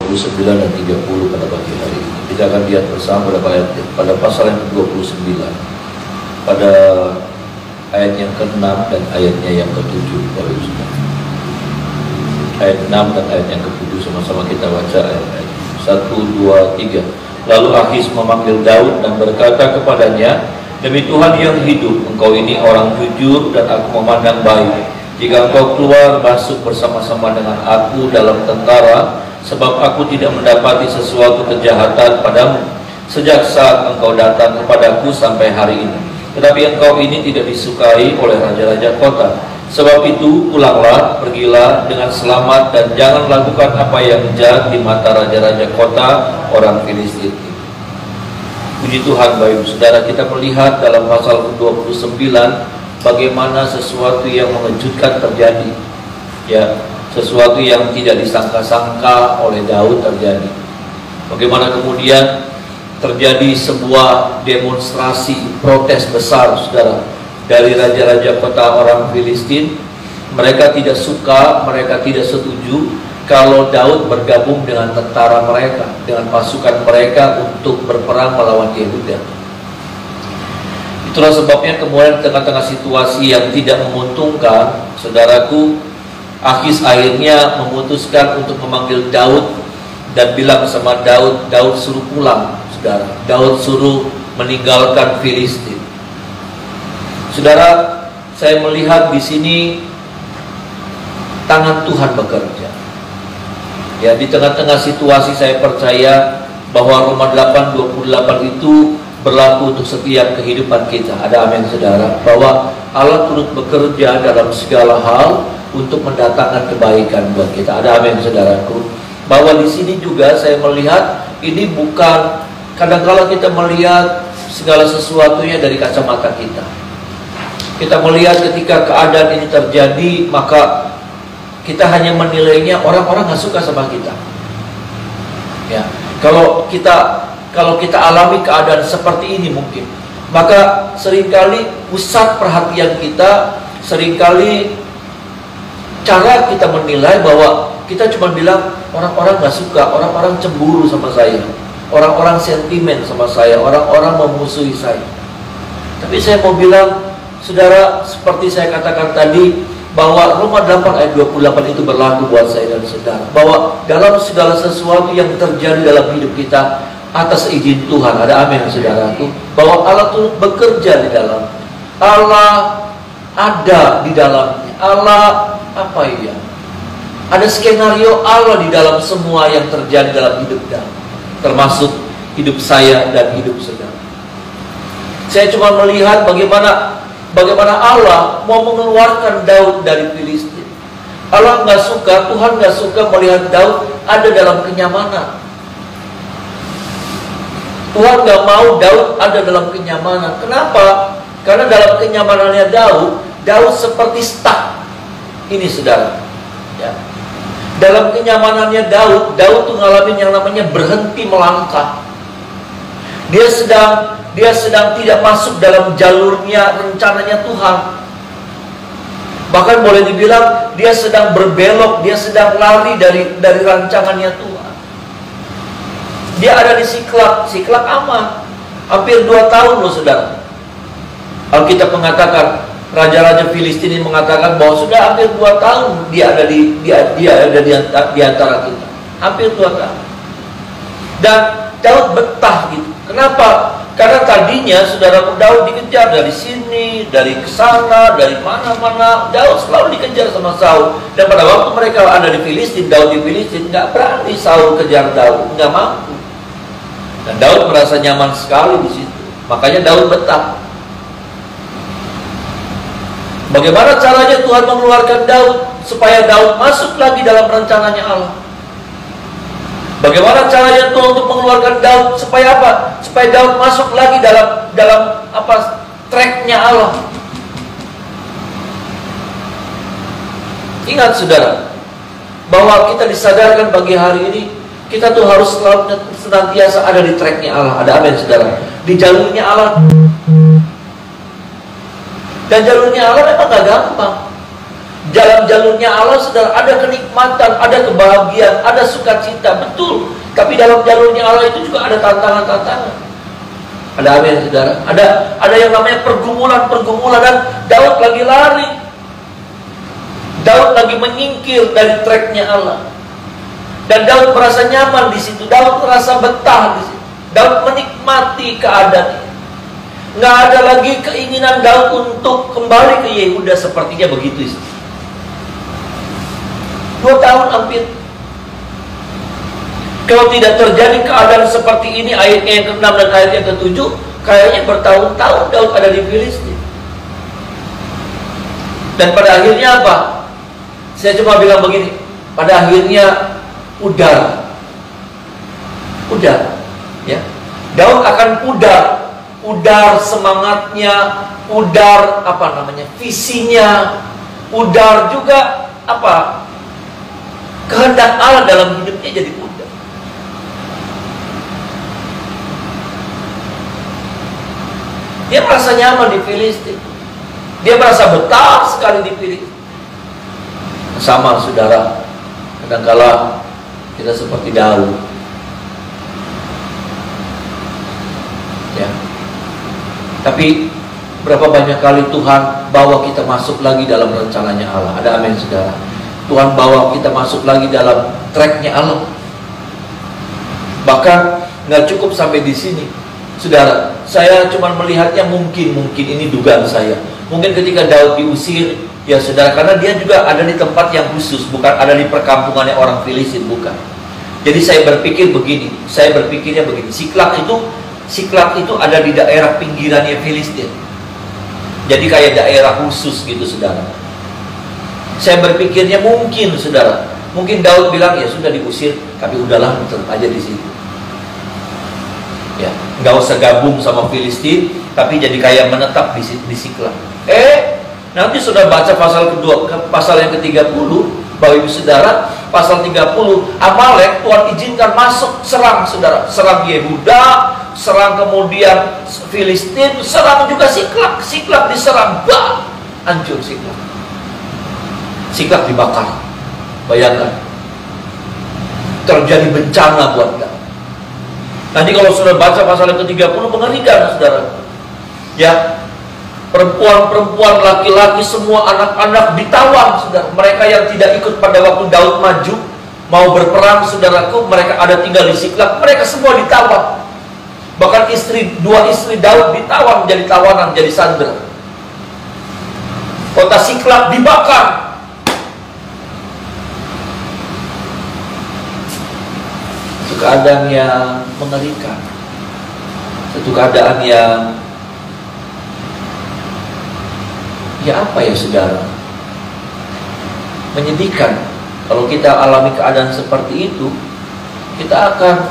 29 dan 30 pada pagi hari ini. Kita akan lihat bersama pada pasal yang ke-29, pada ayat yang ke-6 dan ayatnya yang ke-7. Ayat 6 dan ayat yang ke-7 sama-sama kita baca ayat 1, 2, 3. Lalu Akhis memanggil Daud dan berkata kepadanya, "Demi Tuhan yang hidup, engkau ini orang jujur dan aku memandang baik. Jika engkau keluar masuk bersama-sama dengan aku dalam tentara, sebab aku tidak mendapati sesuatu kejahatan padamu sejak saat engkau datang kepadaku sampai hari ini. Tetapi engkau ini tidak disukai oleh raja-raja kota. Sebab itu pulanglah, pergilah dengan selamat dan jangan lakukan apa yang jahat di mata raja-raja kota orang Filistin." Puji Tuhan, Bapak Ibu Saudara, kita melihat dalam pasal ke-29 bagaimana sesuatu yang mengejutkan terjadi, ya, sesuatu yang tidak disangka-sangka oleh Daud terjadi. Bagaimana kemudian terjadi sebuah demonstrasi protes besar, Saudara, dari raja-raja kota orang Filistin. Mereka tidak suka, mereka tidak setuju kalau Daud bergabung dengan tentara mereka, dengan pasukan mereka untuk berperang melawan Yehuda. Itulah sebabnya kemudian di tengah-tengah situasi yang tidak menguntungkan, saudaraku, Akhis akhirnya memutuskan untuk memanggil Daud dan bilang sama Daud, Daud suruh pulang, saudara. Daud suruh meninggalkan Filistin. Saudara, saya melihat di sini tangan Tuhan bekerja. Ya, di tengah-tengah situasi saya percaya bahwa Roma 8:28 itu berlaku untuk setiap kehidupan kita. Ada amin, saudara, bahwa Allah turut bekerja dalam segala hal untuk mendatangkan kebaikan buat kita. Ada amin, saudaraku. Bahwa di sini juga saya melihat ini bukan, kadang-kala kita melihat segala sesuatunya dari kacamata kita. Kita melihat ketika keadaan ini terjadi, maka kita hanya menilainya orang-orang nggak suka sama kita. Ya, kalau kita alami keadaan seperti ini mungkin, maka seringkali pusat perhatian kita, seringkali cara kita menilai bahwa kita cuma bilang orang-orang nggak suka, orang-orang cemburu sama saya, orang-orang sentimen sama saya, orang-orang memusuhi saya. Tapi saya mau bilang, saudara, seperti saya katakan tadi, bahwa Roma 8 ayat 28 itu berlaku buat saya dan saudara, bahwa dalam segala sesuatu yang terjadi dalam hidup kita atas izin Tuhan. Ada amin, saudaraku, bahwa Allah turut bekerja di dalam, Allah ada di dalamnya. Allah apa ya? Ada skenario Allah di dalam semua yang terjadi dalam hidup kita, termasuk hidup saya dan hidup saudara. Saya cuma melihat bagaimana Allah mau mengeluarkan Daud dari Filistin. Allah nggak suka, Tuhan nggak suka melihat Daud ada dalam kenyamanan. Tuhan nggak mau Daud ada dalam kenyamanan. Kenapa? Karena dalam kenyamanannya Daud seperti stuck. Ini, saudara, ya. Dalam kenyamanannya Daud tuh ngalamin yang namanya berhenti melangkah. Dia sedang tidak masuk dalam jalurnya, rencananya Tuhan. Bahkan boleh dibilang dia sedang berbelok, dia sedang lari dari rancangannya Tuhan. Dia ada di Siklak aman. Hampir 2 tahun loh, saudara. Alkitab mengatakan, raja-raja Filistin ini mengatakan bahwa sudah hampir 2 tahun dia ada di antara kita. Hampir 2 tahun. Dan Daud betah gitu. Kenapa? Karena tadinya saudara Daud dikejar dari sini, dari kesana, dari mana-mana. Daud selalu dikejar sama Saul. Dan pada waktu mereka ada di Filistin, Daud di Filistin, nggak berani Saul kejar Daud, nggak mampu. Dan Daud merasa nyaman sekali di situ. Makanya Daud betah. Bagaimana caranya Tuhan mengeluarkan Daud supaya Daud masuk lagi dalam rencananya Allah? Bagaimana caranya Tuhan untuk mengeluarkan Daud supaya apa? Supaya Daud masuk lagi dalam apa? Tracknya Allah. Ingat, saudara, bahwa kita disadarkan pagi hari ini kita tuh harus selalu senantiasa ada di tracknya Allah. Ada amin, saudara? Di jalurnya Allah. Dan jalurnya Allah memang gak gampang. Dalam jalurnya Allah, saudara, ada kenikmatan, ada kebahagiaan, ada sukacita, betul. Tapi dalam jalurnya Allah itu juga ada tantangan-tantangan. Ada amin, saudara. Ada yang namanya pergumulan-pergumulan, dan Daud lagi lari. Daud lagi menyingkir dari tracknya Allah. Dan Daud merasa nyaman di situ. Daud merasa betah di situ. Daud menikmati keadaannya. Nggak ada lagi keinginan Daud untuk kembali ke Yehuda, sepertinya begitu. 2 tahun hampir. Kalau tidak terjadi keadaan seperti ini, ayatnya yang ke-6 dan ayat yang ke-7, kayaknya bertahun-tahun Daud ada di Filistin. Dan pada akhirnya apa? Saya cuma bilang begini, pada akhirnya pudar, ya. Daud akan pudar semangatnya, pudar visinya, pudar juga kehendak Allah dalam hidupnya jadi pudar. Dia merasa nyaman di Filistin. Dia merasa betah sekali di Filistin. Sama, saudara, kadangkala kita seperti Daud, ya. Tapi berapa banyak kali Tuhan bawa kita masuk lagi dalam rencananya Allah. Ada amin, saudara. Tuhan bawa kita masuk lagi dalam tracknya Allah. Bahkan nggak cukup sampai di sini, saudara. Saya cuma melihatnya mungkin ini dugaan saya. Mungkin ketika Daud diusir, ya saudara, karena dia juga ada di tempat yang khusus, bukan ada di perkampungannya orang Filistin, bukan. Jadi saya berpikirnya begini. Siklak itu ada di daerah pinggirannya Filistin. Jadi kayak daerah khusus gitu, saudara. Saya berpikirnya mungkin, saudara, mungkin Daud bilang, ya sudah diusir, tapi udahlah, tetap aja di situ. Ya, nggak usah gabung sama Filistin, tapi jadi kayak menetap di Siklak. Nanti sudah baca pasal yang ke-30, Bapak Ibu Saudara, pasal 30, Amalek Tuhan izinkan masuk serang, saudara, serang Yehuda, serang kemudian Filistin, serang juga Siklak. Siklak diserang, hancur Siklak. Siklak dibakar. Bayangkan, terjadi bencana buat Daud. Nanti kalau sudah baca pasal yang ke-30, mengerikan, saudara. Ya, perempuan-perempuan, laki-laki, semua anak-anak ditawan, saudara. Mereka yang tidak ikut pada waktu Daud maju mau berperang, saudaraku, mereka ada tinggal di Siklak, mereka semua ditawan. Bahkan dua istri Daud ditawan, menjadi tawanan, jadi sandera. Kota Siklak dibakar. Satu keadaan yang mengerikan, satu keadaan yang, ya apa ya, saudara, menyedihkan. Kalau kita alami keadaan seperti itu, kita akan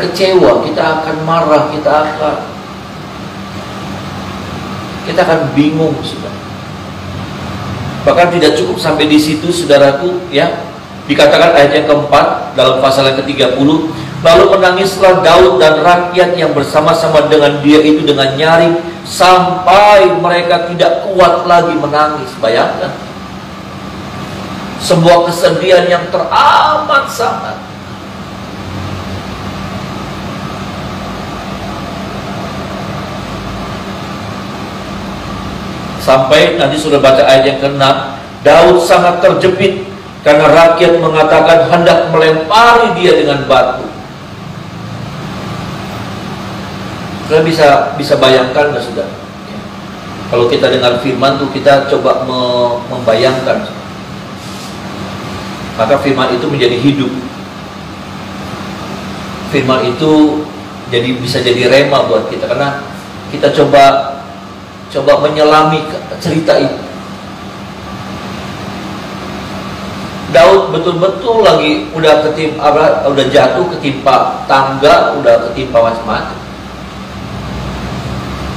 kecewa, kita akan marah, kita akan bingung, saudara. Bahkan tidak cukup sampai di situ, saudaraku, ya. Dikatakan ayat yang keempat dalam pasal yang ke-30, lalu menangislah Daud dan rakyat yang bersama-sama dengan dia itu dengan nyaring, sampai mereka tidak kuat lagi menangis. Bayangkan, sebuah kesedihan yang teramat sangat. Sampai nanti sudah baca ayat yang ke-6, Daud sangat terjepit karena rakyat mengatakan hendak melempari dia dengan batu. Kita bisa bayangkan, nggak, saudara? Ya. Kalau kita dengar firman tuh, kita coba membayangkan. Maka firman itu menjadi hidup. Firman itu bisa jadi rema buat kita, karena kita coba menyelami cerita itu. Daud betul-betul lagi udah jatuh, ketimpa tangga, udah ketimpa macam-macam.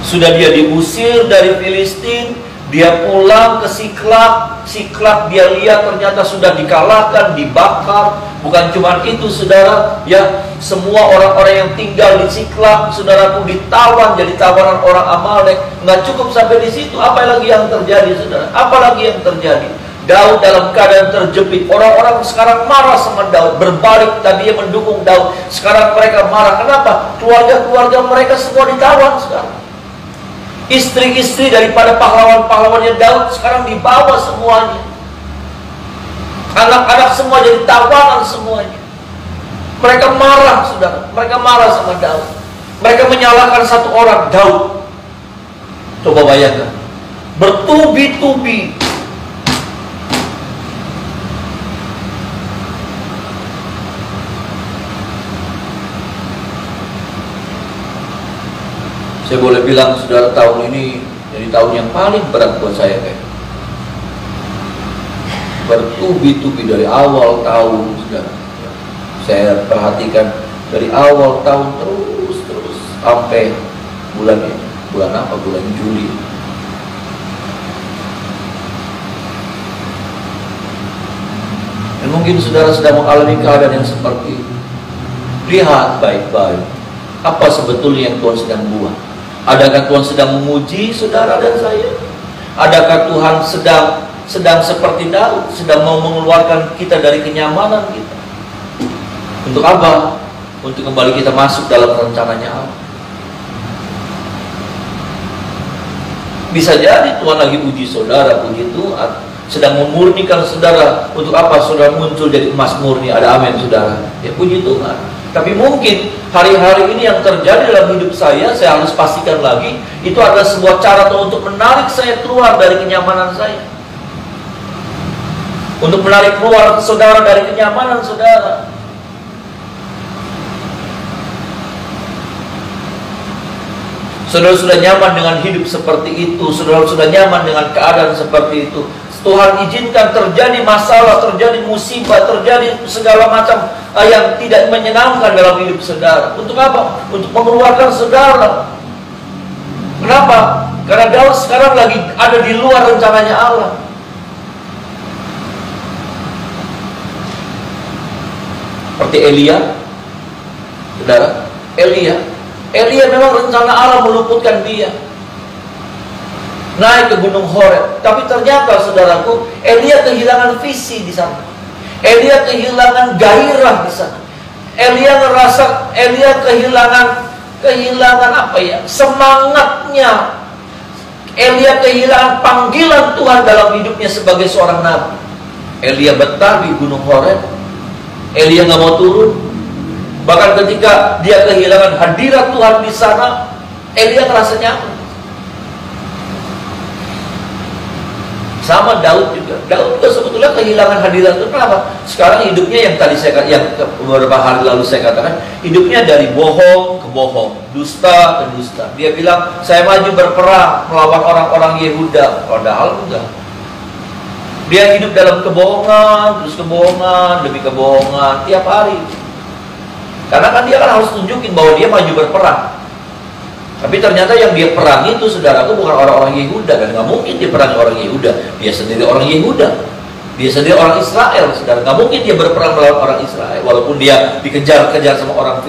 Sudah dia diusir dari Filistin, dia pulang ke Siklak. Siklak dia lihat ternyata sudah dikalahkan, dibakar, Bukan cuma itu saudara, ya, semua orang-orang yang tinggal di Siklag, saudaraku, ditawan jadi tawanan orang Amalek. Nggak cukup sampai di situ, apa lagi yang terjadi saudara? Apa lagi yang terjadi? Daud dalam keadaan terjepit. Orang-orang sekarang marah sama Daud, berbalik, tadinya mendukung Daud, sekarang mereka marah. Kenapa? Keluarga-keluarga mereka semua ditawan sekarang. Istri-istri daripada pahlawan-pahlawannya Daud sekarang dibawa semuanya. Anak-anak semua jadi tawanan semuanya. Mereka marah, saudara. Mereka marah sama Daud. Mereka menyalahkan satu orang, Daud. Coba bayangkan, bertubi-tubi. Saya boleh bilang, saudara, tahun ini jadi tahun yang paling berat buat saya, kayak bertubi-tubi dari awal tahun, saudara. Saya perhatikan dari awal tahun terus sampai bulan ini. Bulan apa? Bulan Juli. Dan mungkin saudara sedang mengalami keadaan yang seperti itu. Lihat baik-baik, apa sebetulnya yang Tuhan sedang buat. Adakah Tuhan sedang menguji saudara dan saya? Adakah Tuhan sedang seperti Daud, sedang mau mengeluarkan kita dari kenyamanan kita? Untuk apa? Untuk kembali kita masuk dalam rencananya Allah. Bisa jadi Tuhan lagi uji saudara, puji Tuhan, sedang memurnikan saudara. Untuk apa saudara muncul jadi emas murni? Ada amin saudara. Ya puji Tuhan. Tapi mungkin hari-hari ini yang terjadi dalam hidup saya harus pastikan lagi, itu adalah sebuah cara Tuhan untuk menarik saya keluar dari kenyamanan saya. Untuk menarik keluar saudara dari kenyamanan saudara. Saudara sudah nyaman dengan hidup seperti itu, saudara sudah nyaman dengan keadaan seperti itu. Tuhan izinkan terjadi masalah, terjadi musibah, terjadi segala macam yang tidak menyenangkan dalam hidup saudara. Untuk apa? Untuk mengeluarkan saudara. Kenapa? Karena Daud sekarang lagi ada di luar rencananya Allah. Seperti Elia, saudara. Elia memang rencana Allah meluputkan dia, naik ke Gunung Horeb. Tapi ternyata saudaraku, Elia kehilangan visi di sana. Elia kehilangan gairah di sana. Elia kehilangan apa ya? Semangatnya. Elia kehilangan panggilan Tuhan dalam hidupnya sebagai seorang nabi. Elia betah di Gunung Horeb. Elia nggak mau turun. Bahkan ketika dia kehilangan hadirat Tuhan di sana, Elia merasa nyaman. Sama Daud juga. Daud juga sebetulnya kehilangan hadirat Tuhan. Kenapa? Sekarang hidupnya yang beberapa hari lalu saya katakan, hidupnya dari bohong ke bohong, dusta ke dusta. Dia bilang, saya maju berperang melawan orang-orang Yehuda. Padahal enggak. Dia hidup dalam kebohongan, terus kebohongan demi kebohongan tiap hari. Karena kan dia kan harus tunjukin bahwa dia maju berperang. Tapi ternyata yang dia perang itu, saudaraku, bukan orang-orang Yehuda. Dan nggak mungkin dia perang orang Yehuda. Dia sendiri orang Yehuda. Dia sendiri orang Israel, saudara. Nggak mungkin dia berperang melawan orang Israel. Walaupun dia dikejar-kejar sama orang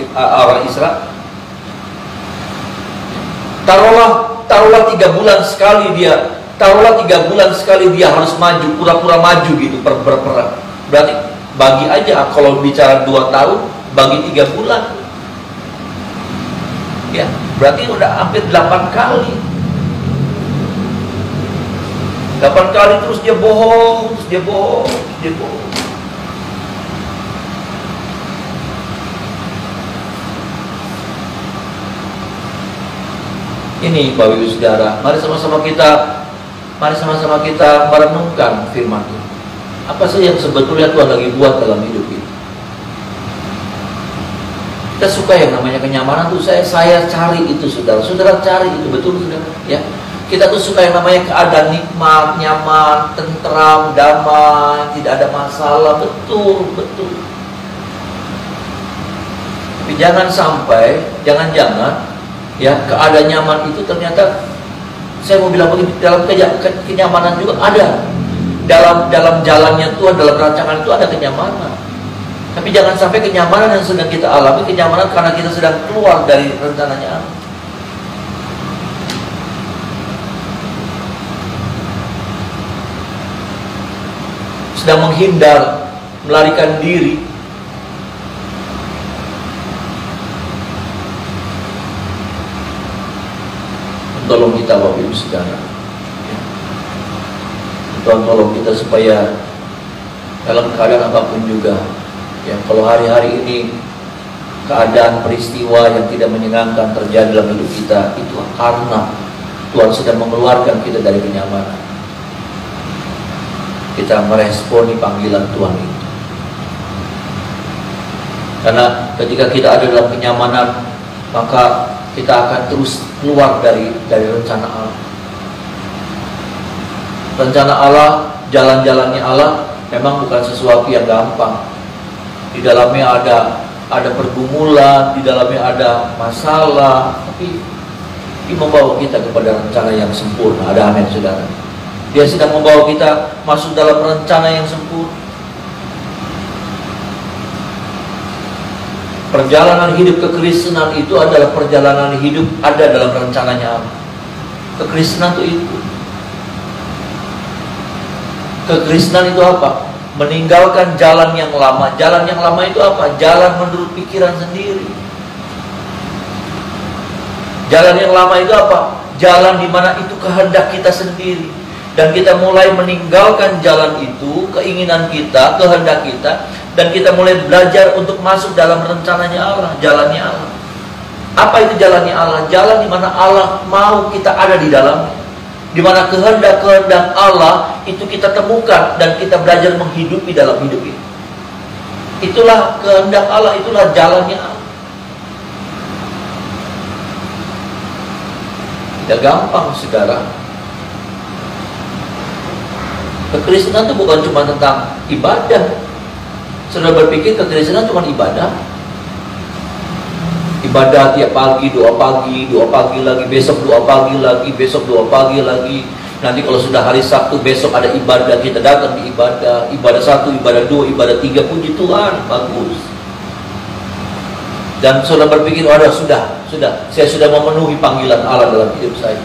Israel. Taruhlah 3 bulan sekali dia. Taruhlah 3 bulan sekali dia harus maju, pura-pura maju gitu, berperang. Berarti bagi aja, kalau bicara 2 tahun, bagi 3 bulan, ya berarti udah hampir 8 kali. 8 kali terus dia bohong, terus dia bohong. Ini Bapak Ibu Saudara, mari sama-sama kita merenungkan firman Tuhan. Apa sih yang sebetulnya Tuhan lagi buat dalam hidup kita? Kita suka yang namanya kenyamanan tuh, saya cari itu, saudara cari itu, betul saudara ya. Kita tuh suka yang namanya keadaan nikmat, nyaman, tentram, damai, tidak ada masalah, betul. Tapi jangan sampai, jangan ya, keadaan nyaman itu ternyata, saya mau bilang begini, dalam kenyamanan juga ada, dalam jalannya Tuhan, dalam rancangan itu ada kenyamanan. Tapi jangan sampai kenyamanan yang sedang kita alami, kenyamanan karena kita sedang keluar dari rencananya Allah. Sedang menghindar, melarikan diri. Tolong kita Bapak Ibu Saudara. Tuhan tolong kita supaya dalam keadaan apapun juga, ya, kalau hari-hari ini keadaan peristiwa yang tidak menyenangkan terjadi dalam hidup kita, itu karena Tuhan sedang mengeluarkan kita dari kenyamanan. Kita meresponi panggilan Tuhan itu. Karena ketika kita ada dalam kenyamanan, maka kita akan terus keluar dari rencana Allah. Rencana Allah, jalan-jalannya Allah memang bukan sesuatu yang gampang. Di dalamnya ada pergumulan, di dalamnya ada masalah, tapi Dia membawa kita kepada rencana yang sempurna. Ada amin saudara. Dia sedang membawa kita masuk dalam rencana yang sempurna. Perjalanan hidup kekristenan itu adalah perjalanan hidup ada dalam rencananya Allah. Kekristenan itu. Kekristenan itu apa? Meninggalkan jalan yang lama. Jalan yang lama itu apa? Jalan menurut pikiran sendiri. Jalan yang lama itu apa? Jalan di mana itu kehendak kita sendiri. Dan kita mulai meninggalkan jalan itu, keinginan kita, kehendak kita, dan kita mulai belajar untuk masuk dalam rencananya Allah, jalannya Allah. Apa itu jalannya Allah? Jalan di mana Allah mau kita ada di dalamnya. Di mana kehendak-kehendak Allah itu kita temukan dan kita belajar menghidupi dalam hidup ini. Itulah kehendak Allah, itulah jalannya Allah. Tidak gampang, saudara. Kekristenan itu bukan cuma tentang ibadah. Saudara berpikir kekristenan cuma ibadah? Ibadah tiap pagi, doa pagi lagi, besok doa pagi lagi, besok doa pagi lagi. Nanti kalau sudah hari Sabtu, besok ada ibadah, kita datang di ibadah. Ibadah 1, ibadah 2, ibadah 3, puji Tuhan, bagus. Dan saudara berpikir, oh sudah, saya sudah memenuhi panggilan Allah dalam hidup saya.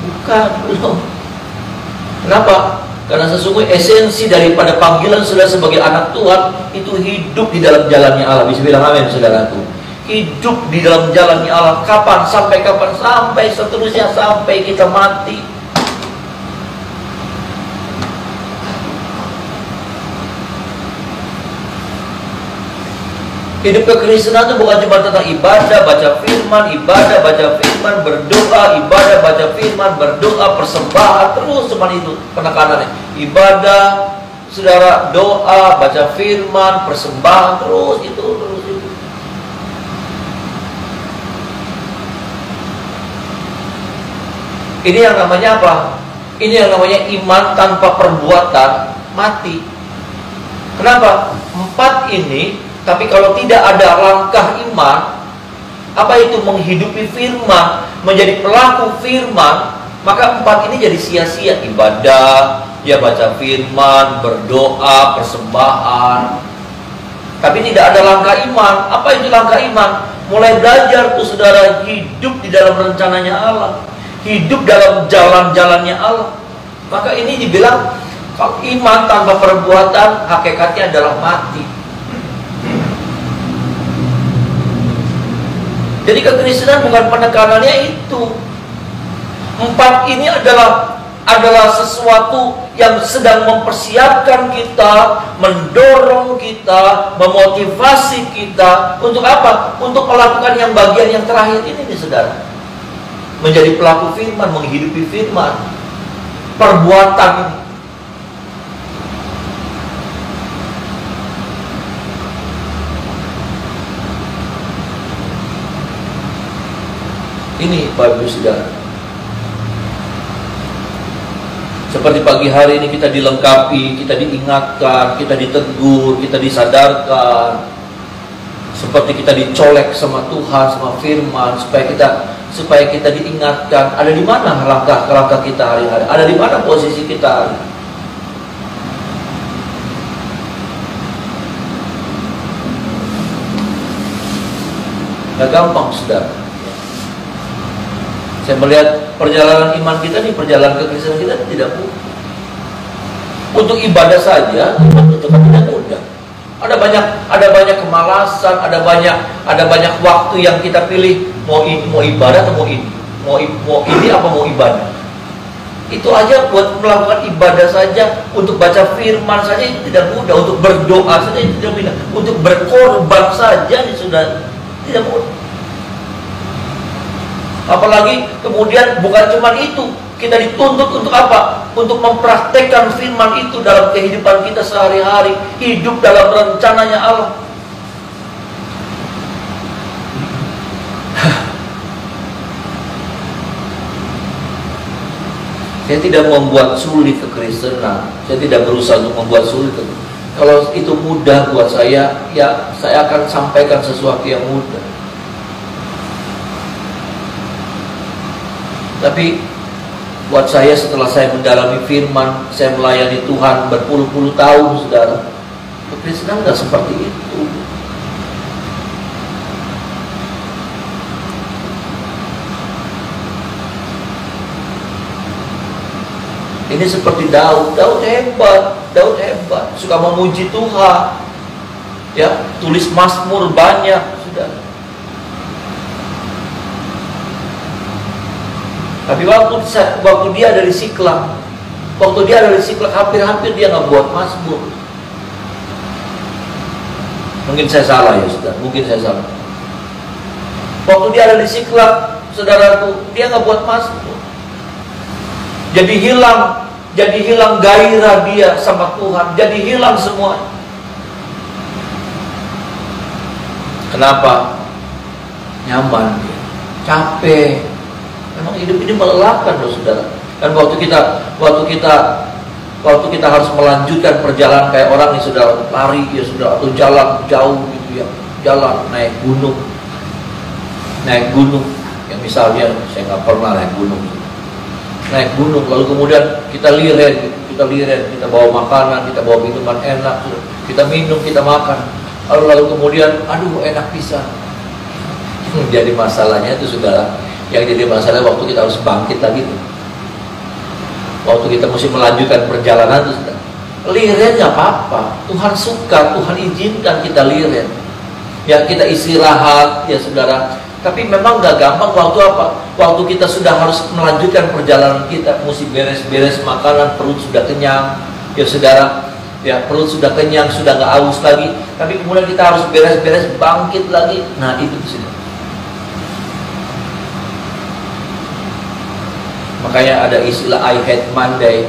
Bukan, belum. Kenapa? Karena sesungguhnya esensi daripada panggilan saudara sebagai anak Tuhan itu hidup di dalam jalannya Allah. Bisa bilang amin, saudaraku. Hidup di dalam jalannya Allah. Kapan? Sampai kapan? Sampai seterusnya, sampai kita mati. Hidup kekristenan itu bukan cuma tentang ibadah, baca firman, berdoa, ibadah, baca firman, berdoa, persembahan, terus cuma itu penekanannya. Ibadah, saudara, doa, baca firman, persembahan, terus itu. Ini yang namanya apa? Ini yang namanya iman tanpa perbuatan mati. Kenapa? 4 ini, tapi kalau tidak ada langkah iman, apa itu menghidupi firman, menjadi pelaku firman, maka 4 ini jadi sia-sia. Ibadah, ya baca firman, berdoa, persembahan, tapi tidak ada langkah iman. Apa itu langkah iman? Mulai belajar tuh saudara hidup di dalam rencananya Allah, hidup dalam jalan-jalannya Allah. Maka ini dibilang iman tanpa perbuatan hakikatnya adalah mati. Jadi kekristenan bukan penekanannya itu. 4 ini adalah sesuatu yang sedang mempersiapkan kita, mendorong kita, memotivasi kita untuk apa? Untuk melakukan yang bagian yang terakhir ini nih saudara. Menjadi pelaku firman, menghidupi firman. Perbuatan ini. Ini Bapak Ibu Saudara. Seperti pagi hari ini kita dilengkapi, kita diingatkan, kita ditegur, kita disadarkan. Seperti kita dicolek sama Tuhan, sama firman, supaya kita diingatkan ada di mana langkah kita hari-hari, ada di mana posisi kita hari. Gak gampang, saudara. Saya melihat perjalanan iman kita nih, perjalanan kekristenan kita tidak mudah. Untuk ibadah saja itu kan tidak mudah. Ada banyak kemalasan, ada banyak waktu yang kita pilih mau ibadah atau mau ini apa mau ibadah. Itu aja buat melakukan ibadah saja, untuk baca firman saja itu tidak mudah, untuk berdoa saja itu tidak mudah, untuk berkorban saja itu sudah tidak mudah. Apalagi kemudian bukan cuma itu, kita dituntut untuk apa? Untuk mempraktekkan firman itu dalam kehidupan kita sehari-hari, hidup dalam rencananya Allah. Saya tidak membuat sulit kekristenan, saya tidak berusaha untuk membuat sulit. Kalau itu mudah buat saya, ya saya akan sampaikan sesuatu yang mudah. Tapi buat saya, setelah saya mendalami firman, saya melayani Tuhan berpuluh-puluh tahun, saudara, kekristenan nggak seperti itu. Ini seperti Daud hebat, suka memuji Tuhan, ya, tulis mazmur banyak, saudara. Tapi waktu dia ada di Siklag, hampir-hampir dia nggak buat mazmur. Mungkin saya salah ya, saudara, mungkin saya salah. Waktu dia ada di Siklag, saudaraku, dia nggak buat mazmur. Jadi hilang gairah dia sama Tuhan, jadi hilang semua. Kenapa? Nyaman dia, capek. Memang hidup ini melelahkan loh, saudara. Dan waktu kita harus melanjutkan perjalanan kayak orang nih, saudara, lari ya saudara, atau jalan jauh gitu ya, jalan naik gunung. Yang misalnya saya nggak pernah naik gunung, lalu kemudian kita liren, kita bawa makanan, kita bawa minuman enak, kita minum, kita makan, lalu kemudian aduh enak pisan. Jadi masalahnya itu, saudara, yang jadi masalah waktu kita harus bangkit lagi tuh, waktu kita mesti melanjutkan perjalanan itu, saudara. Liren nggak apa-apa, Tuhan suka, Tuhan izinkan kita liren, ya kita istirahat ya saudara. Tapi memang gak gampang waktu apa? Waktu kita sudah harus melanjutkan perjalanan kita, mesti beres-beres makanan, perut sudah kenyang, ya saudara, ya perut sudah kenyang, sudah gak haus lagi. Tapi kemudian kita harus beres-beres, bangkit lagi. Nah itu sudah. Makanya ada istilah I hate Monday.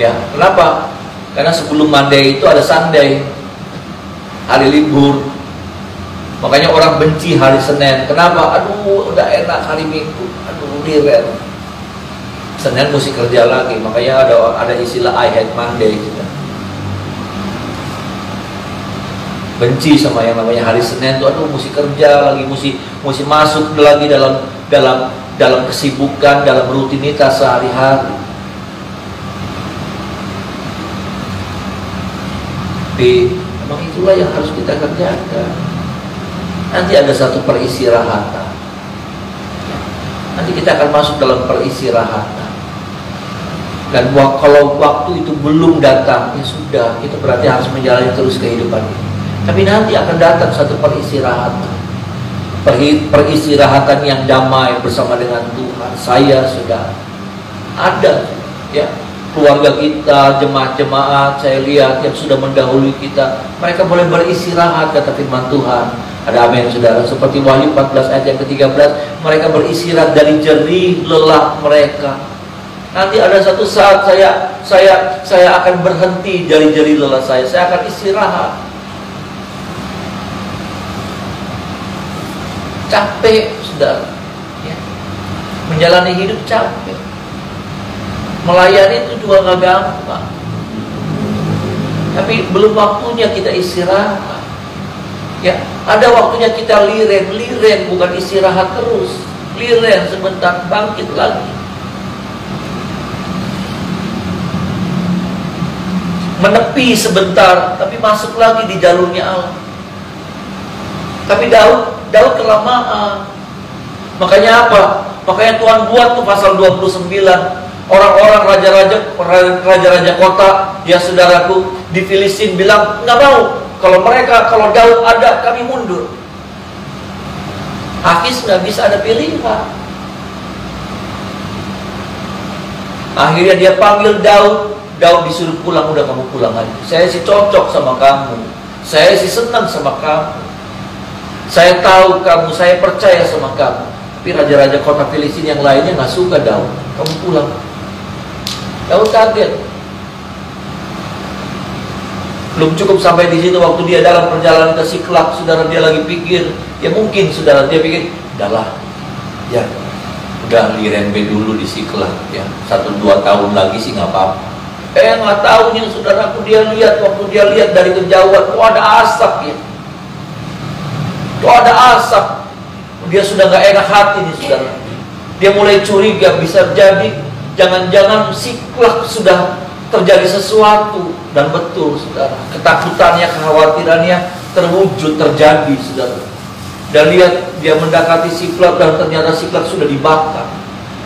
Ya, kenapa? Karena sebelum Monday itu ada Sunday, hari libur. Makanya orang benci hari Senin. Kenapa? Aduh, udah enak hari Minggu. Aduh, liren. Senin mesti kerja lagi. Makanya ada istilah I hate Monday. Benci sama yang namanya hari Senin tuh. Aduh, mesti kerja lagi, mesti masuk lagi dalam kesibukan, dalam rutinitas sehari-hari. Tapi memang itulah yang harus kita kerjakan. Nanti ada satu peristirahatan. Nanti kita akan masuk dalam peristirahatan. Dan kalau waktu itu belum datang, ya sudah, kita berarti harus menjalani terus kehidupan ini. Tapi nanti akan datang satu peristirahatan. Peristirahatan yang damai bersama dengan Tuhan. Saya sudah ada, ya, keluarga kita, jemaat-jemaat, saya lihat yang sudah mendahului kita, mereka boleh beristirahat, kata firman Tuhan. Ada amin, saudara. Seperti Wahyu 14 ayat yang ke-13, mereka beristirahat dari jerih lelah mereka. Nanti ada satu saat saya akan berhenti dari jerih lelah saya akan istirahat. Capek, saudara, ya. Menjalani hidup capek. Melayani itu juga gak gampang. Tapi belum waktunya kita istirahat. Ya, ada waktunya kita liren, bukan istirahat terus. Liren sebentar, bangkit lagi. Menepi sebentar, tapi masuk lagi di jalurnya Allah. Tapi Daud kelamaan. Makanya apa? Makanya Tuhan buat tuh pasal 29. Orang-orang raja-raja kota, ya saudaraku, di Filistin bilang, nggak mau. Kalau Daud ada, kami mundur. Akis nggak bisa ada pilihan. Akhirnya dia panggil Daud. Daud disuruh pulang, udah kamu pulang aja. Saya sih cocok sama kamu. Saya sih senang sama kamu. Saya tahu kamu, saya percaya sama kamu. Tapi raja-raja kota Filistin yang lainnya nggak suka Daud. Kamu pulang. Daud kaget. Belum cukup sampai di situ, waktu dia dalam perjalanan ke Siklag, saudara, dia lagi pikir, ya mungkin saudara dia pikir, udahlah, ya udah dirembe dulu di Siklag, ya 1-2 tahun lagi sih nggak apa-apa. Nggak tahunya saudaraku, dia lihat, waktu dia lihat dari kejauhan, ada asap ya. Ada asap. Dia sudah nggak enak hati nih saudara. Dia mulai curiga, bisa jadi jangan-jangan Siklag sudah terjadi sesuatu. Dan betul saudara, ketakutannya, kekhawatirannya terwujud, terjadi saudara. Dan lihat, dia mendekati Siklag dan ternyata Siklag sudah dibakar.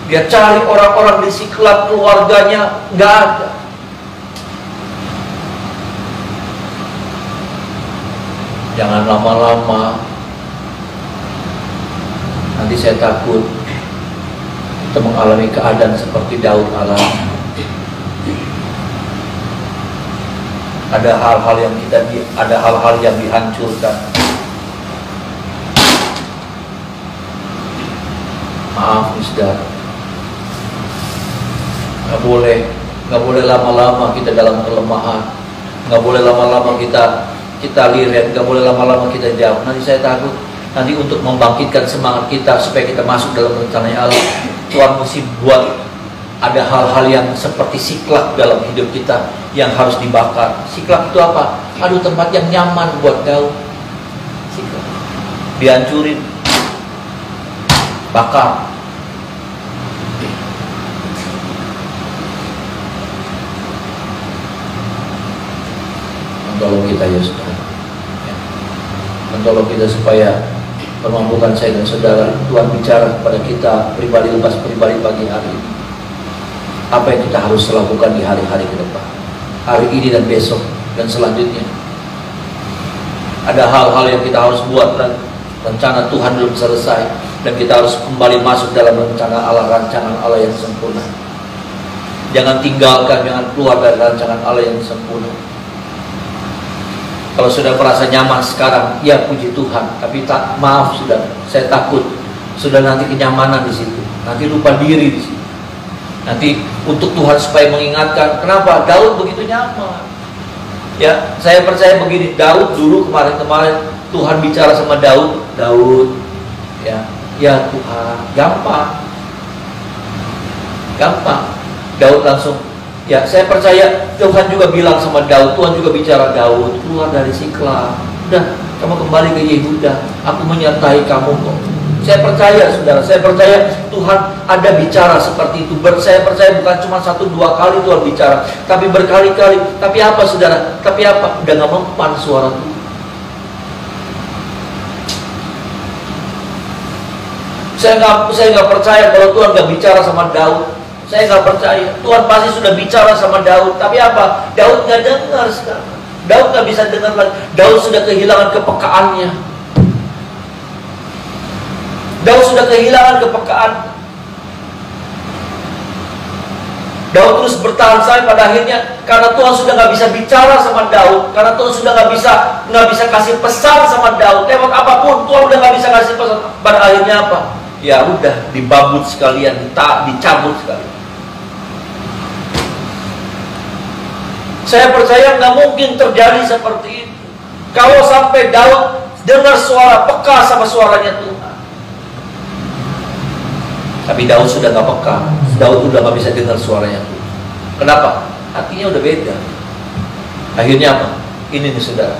Dia cari orang-orang di Siklag, keluarganya nggak ada. Jangan lama-lama, nanti saya takut kita mengalami keadaan seperti Daud alami. Ada hal-hal yang dihancurkan. Maaf, saudara. Nggak boleh lama-lama kita dalam kelemahan. Nggak boleh lama-lama kita liret. Nggak boleh lama-lama kita jauh. Nanti saya takut, nanti untuk membangkitkan semangat kita supaya kita masuk dalam rencananya Allah, Tuhan mesti buat ada hal-hal yang seperti Siklag dalam hidup kita yang harus dibakar. Siklag itu apa? Aduh, tempat yang nyaman buat Daud. Siklag dihancurin, bakar. Tolong kita ya saudara, tolong kita supaya memampukan saya dan saudara. Tuhan bicara kepada kita pribadi lepas pribadi pagi hari ini. Apa yang kita harus lakukan di hari-hari ke depan, hari ini dan besok dan selanjutnya. Ada hal-hal yang kita harus buat, dan rencana Tuhan belum selesai, dan kita harus kembali masuk dalam rencana Allah, rancangan Allah yang sempurna. Jangan tinggalkan, jangan keluar dari rancangan Allah yang sempurna. Kalau sudah merasa nyaman sekarang, ya puji Tuhan. Tapi maaf sudah, saya takut sudah nanti kenyamanan di situ, nanti lupa diri di situ. Nanti untuk Tuhan supaya mengingatkan, kenapa Daud begitu nyaman? Ya, saya percaya begini, Daud dulu kemarin Tuhan bicara sama Daud, ya Tuhan, gampang. Daud langsung, ya saya percaya Tuhan juga bilang sama Daud, Tuhan juga bicara, Daud keluar dari Siklag, udah kamu kembali ke Yehuda, aku menyertai kamu kok. Saya percaya saudara, saya percaya Tuhan ada bicara seperti itu. Saya percaya bukan cuma 1-2 kali Tuhan bicara, tapi berkali-kali. Tapi apa saudara? Tapi apa? Udah gak mempan suara Tuhan. Saya nggak percaya kalau Tuhan gak bicara sama Daud. Saya nggak percaya. Tuhan pasti sudah bicara sama Daud. Tapi apa? Daud gak dengar sekarang. Daud gak bisa dengar lagi. Daud sudah kehilangan kepekaannya. Daud sudah kehilangan kepekaan. Daud terus bertahan sampai pada akhirnya, karena Tuhan sudah nggak bisa bicara sama Daud, karena Tuhan sudah nggak bisa kasih pesan sama Daud. Lewat apapun Tuhan udah nggak bisa kasih pesan. Pada akhirnya apa? Ya udah dibabut sekalian, dicabut sekalian. Saya percaya nggak mungkin terjadi seperti itu. Kalau sampai Daud dengar suara, peka sama suaranya Tuhan. Tapi Daud sudah gak peka. Daud udah gak bisa dengar suaranya Tuhan. Kenapa? Hatinya udah beda. Akhirnya apa? Ini nih saudara,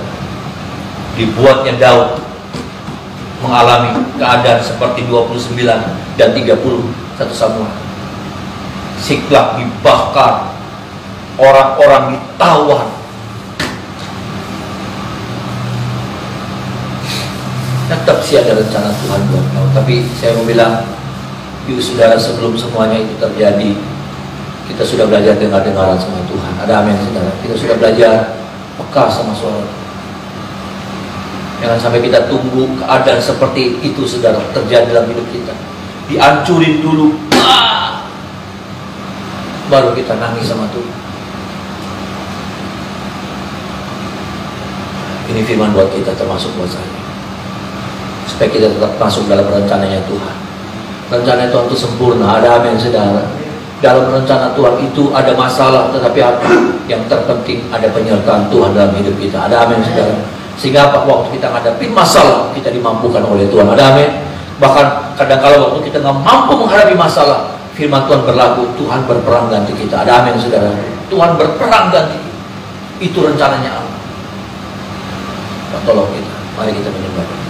dibuatnya Daud mengalami keadaan seperti 29 dan 30 1 Samuel. Siklag dibakar, orang-orang ditawan. Nah, pasti ada rencana Tuhan buat kau. Tapi saya mau bilang, yuk saudara, sebelum semuanya itu terjadi, kita sudah belajar dengar-dengaran sama Tuhan. Ada amin saudara. Kita sudah belajar peka sama suara. Jangan sampai kita tunggu keadaan seperti itu saudara terjadi dalam hidup kita. Dihancurin dulu, baru kita nangis sama Tuhan. Ini firman buat kita, termasuk buat saya, supaya kita tetap masuk dalam rencananya Tuhan. Rencana Tuhan itu sempurna. Ada amin saudara. Dalam rencana Tuhan itu ada masalah, tetapi apa yang terpenting ada penyertaan Tuhan dalam hidup kita. Ada amin saudara. Sehingga apa, waktu kita menghadapi masalah, kita dimampukan oleh Tuhan. Ada amin. Bahkan kadang-kala waktu kita nggak mampu menghadapi masalah, firman Tuhan berlaku, Tuhan berperang ganti kita. Ada amin saudara. Tuhan berperang ganti. Itu rencananya Allah. Tolong kita, mari kita menyembah.